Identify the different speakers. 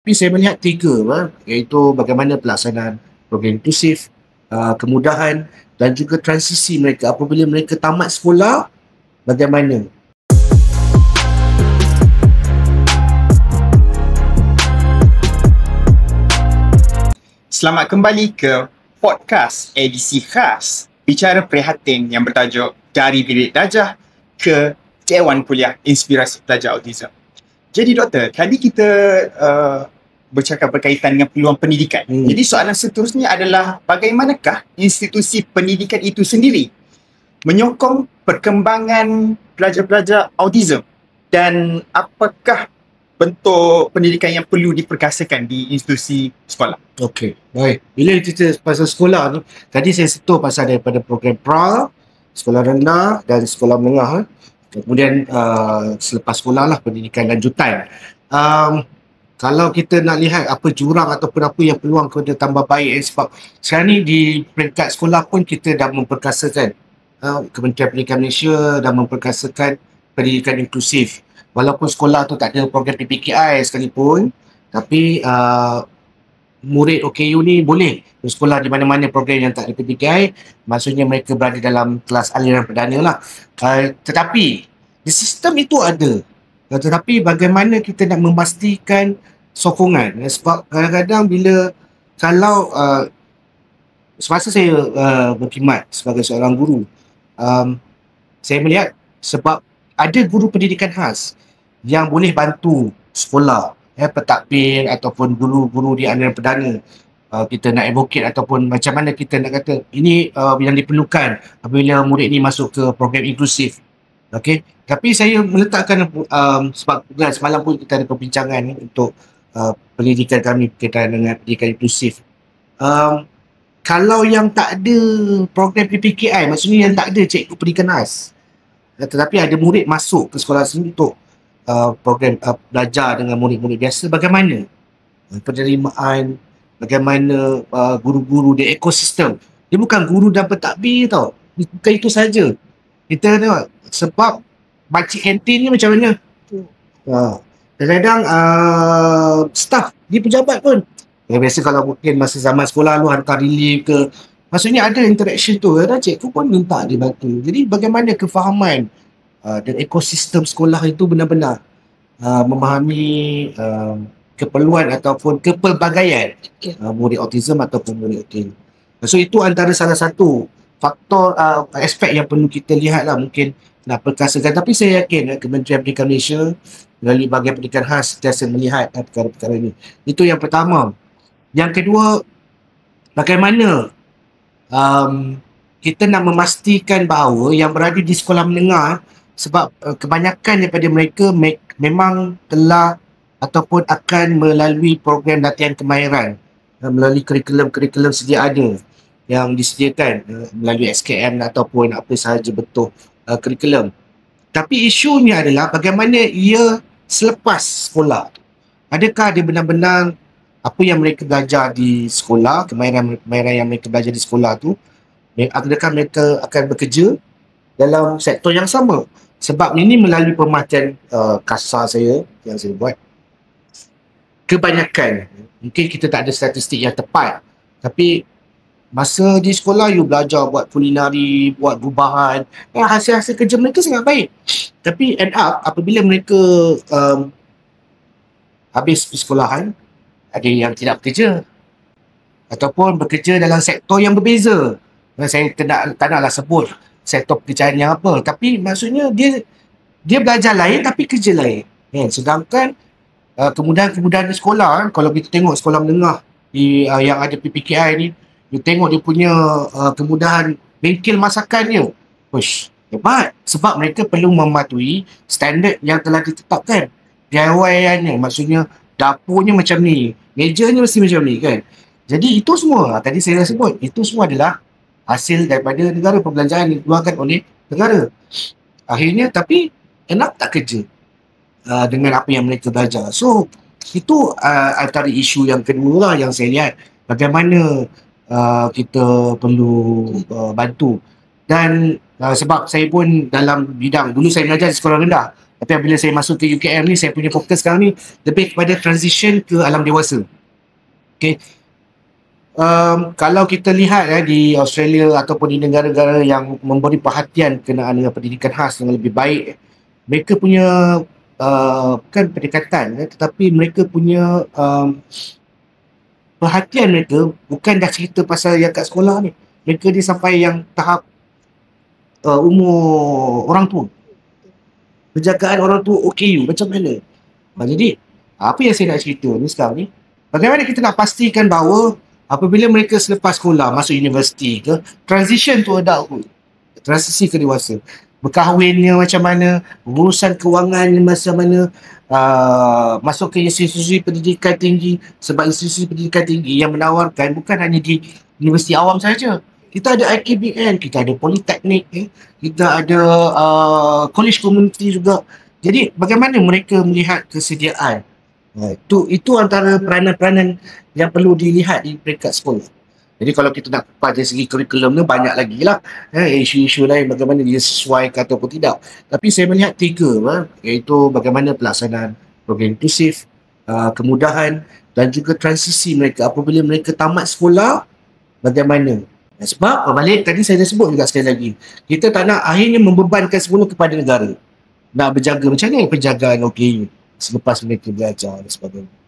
Speaker 1: Tapi saya melihat tiga, iaitu bagaimana pelaksanaan program inklusif, kemudahan dan juga transisi mereka apabila mereka tamat sekolah, bagaimana.
Speaker 2: Selamat kembali ke podcast edisi khas bicara prihatin yang bertajuk Dari Bilik Darjah ke Dewan Kuliah Inspirasi Pelajar Autism. Jadi doktor, tadi kita bercakap berkaitan dengan peluang pendidikan. Jadi soalan seterusnya adalah bagaimanakah institusi pendidikan itu sendiri menyokong perkembangan pelajar-pelajar autism dan apakah bentuk pendidikan yang perlu diperkasakan di institusi sekolah.
Speaker 1: Okey, baik. Bila kita pasal sekolah ni, tadi saya sentuh pasal daripada program pra, sekolah rendah dan sekolah menengah. Kemudian selepas sekolah lah pendidikan lanjutan. Kalau kita nak lihat apa jurang ataupun apa yang peluang kena tambah baik, sebab sekarang ni di peringkat sekolah pun kita dah memperkasakan, Kementerian Pendidikan Malaysia dah memperkasakan pendidikan inklusif. Walaupun sekolah tu tak ada program PPKI sekalipun, tapi murid OKU ni boleh bersekolah di mana-mana program yang tak ada PPKI, maksudnya mereka berada dalam kelas aliran perdana lah. Tetapi di sistem itu ada, tetapi bagaimana kita nak memastikan sokongan, sebab kadang-kadang kalau semasa saya berkhidmat sebagai seorang guru, saya melihat sebab ada guru pendidikan khas yang boleh bantu sekolah, pentadbir ataupun guru-guru di aliran perdana. Kita nak advocate ataupun macam mana kita nak kata ini yang diperlukan apabila murid ni masuk ke program inklusif. Okey, tapi saya meletakkan sebab semalam pun kita ada perbincangan untuk pendidikan kami berkaitan dengan pendidikan inklusif. Kalau yang tak ada program PPKI, maksudnya yang tak ada cikgu pendidikan khas, tetapi ada murid masuk ke sekolah sini untuk program belajar dengan murid-murid biasa, bagaimana penerimaan, bagaimana guru-guru di ekosistem. Dia bukan guru dan pentadbir tau, bukan itu saja. Kita tengok sebab makcik kantin ni macam mana, kadang-kadang staff di pejabat pun biasa, kalau mungkin masa zaman sekolah lu hantar relief ke, maksudnya ada interaction tu, cikgu pun minta dia bantu. Jadi bagaimana kefahaman dan ekosistem sekolah itu benar-benar memahami keperluan ataupun kepelbagaian murid autism ataupun murid autism. So itu antara salah satu faktor aspek yang perlu kita lihat lah, mungkin nak perkasakan. Tapi saya yakin Kementerian Pendidikan Malaysia melalui bahagian pendidikan khas sentiasa melihat perkara-perkara ini. Itu yang pertama. Yang kedua, bagaimana kita nak memastikan bahawa yang berada di sekolah menengah, sebab kebanyakan daripada mereka memang telah ataupun akan melalui program latihan kemahiran, melalui kurikulum-kurikulum sedia ada yang disediakan melalui SKM ataupun apa sahaja bentuk kurikulum. Tapi isunya adalah bagaimana ia selepas sekolah. Adakah dia benar-benar apa yang mereka belajar di sekolah, kemahiran yang mereka belajar di sekolah tu, adakah mereka akan bekerja dalam sektor yang sama? Sebab ini melalui pemerhatian kasar yang saya buat, kebanyakan, mungkin kita tak ada statistik yang tepat, tapi masa di sekolah you belajar buat kulinari, buat gubahan, hasil-hasil kerja mereka sangat baik. Tapi end up apabila mereka habis sekolahan, ada yang tidak bekerja ataupun bekerja dalam sektor yang berbeza. Saya tak naklah sebut sektor pekerjaan yang apa, tapi maksudnya dia belajar lain tapi kerja lain. Sedangkan kemudahan-kemudahan di sekolah, kalau kita tengok sekolah menengah yang ada PPKI ni, you tengok dia punya kemudahan bengkel masakannya. Hebat, sebab mereka perlu mematuhi standard yang telah ditetapkan. DIY-nya, maksudnya dapurnya macam ni, mejanya mesti macam ni kan. Jadi itu semua, tadi saya dah sebut, itu semua adalah hasil daripada negara, perbelanjaan yang dikeluarkan oleh negara. Akhirnya, tapi enak tak kerja dengan apa yang mereka belajar. So, itu antara isu yang kedua lah yang saya lihat. Bagaimana kita perlu bantu. Dan sebab saya pun dalam bidang, dulu saya belajar di sekolah rendah, Tapi bila saya masuk ke UKM ni, saya punya fokus sekarang ni lebih kepada transition ke alam dewasa. Okay. Kalau kita lihat di Australia ataupun di negara-negara yang memberi perhatian kenaan dengan pendidikan khas yang lebih baik, mereka punya bukan pendekatan tetapi mereka punya perhatian mereka bukan dah cerita pasal yang kat sekolah ni. Mereka dia sampai yang tahap umur orang tua. Penjagaan orang tua OKU macam mana? Jadi apa yang saya nak cerita ni sekarang ni, bagaimana kita nak pastikan bahawa apabila mereka selepas sekolah masuk universiti ke, transition to adulthood, transisi ke dewasa, berkahwinnya macam mana, urusan kewangannya macam mana, masuk ke institusi pendidikan tinggi. Sebab institusi pendidikan tinggi yang menawarkan bukan hanya di universiti awam saja. Kita ada IKBN, kita ada politeknik, kita ada college community juga. Jadi bagaimana mereka melihat kesediaan? Itu antara peranan-peranan yang perlu dilihat di peringkat sekolah. Jadi kalau kita nak pada segi kurikulum ni banyak lagi lah isu-isu lain bagaimana dia sesuai ataupun tidak. Tapi saya melihat 3 iaitu bagaimana pelaksanaan program inklusif, kemudahan dan juga transisi mereka apabila mereka tamat sekolah bagaimana. Sebab balik tadi saya dah sebut juga sekali lagi, kita tak nak akhirnya membebankan semula kepada negara. Nak berjaga macam mana penjagaan OKU selepas mereka belajar dan sebagainya.